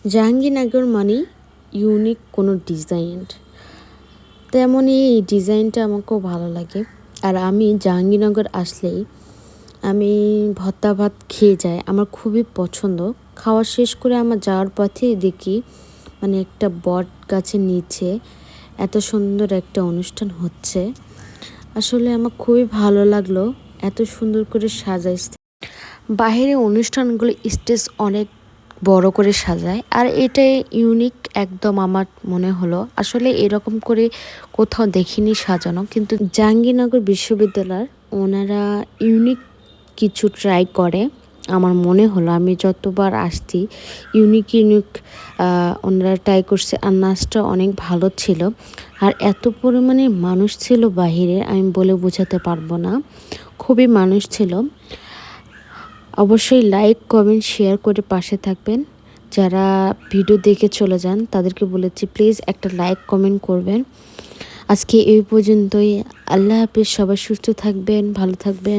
জাহাঙ্গীরনগর মানে ইউনিক কোনো ডিজাইন, তেমনই এই ডিজাইনটা আমাকেও ভালো লাগে। আর আমি জাহাঙ্গীরনগর আসলেই আমি ভর্তা ভাত খেয়ে যাই, আমার খুবই পছন্দ। খাওয়া শেষ করে আমার যাওয়ার পথে দেখি মানে একটা বট গাছের নিচে এত সুন্দর একটা অনুষ্ঠান হচ্ছে। আসলে আমার খুবই ভালো লাগলো, এত সুন্দর করে সাজাইছে। বাইরে অনুষ্ঠানগুলো স্টেজ অনেক বড় করে সাজায়, আর এটাই ইউনিক একদম আমার মনে হলো। আসলে এরকম করে কোথাও দেখিনি সাজানো, কিন্তু জাহাঙ্গীরনগর বিশ্ববিদ্যালয় ওনারা ইউনিক কিছু ট্রাই করে আমার মনে হলো। আমি যতবার আসছি ইউনিক ইউনিক ওনারা ট্রাই করছে, আর নাচটা অনেক ভালো ছিল। আর এত পরিমাণে মানুষ ছিল বাহিরে, আমি বলে বোঝাতে পারবো না, খুবই মানুষ ছিল। অবশ্যই লাইক কমেন্ট শেয়ার করে পাশে থাকবেন। যারা ভিডিও দেখে চলে যান তাদেরকে বলেছি প্লিজ একটা লাইক কমেন্ট করবেন। আজকে এই পর্যন্তই। আল্লাহ হাফিজ, সবাই সুস্থ থাকবেন, ভালো থাকবেন।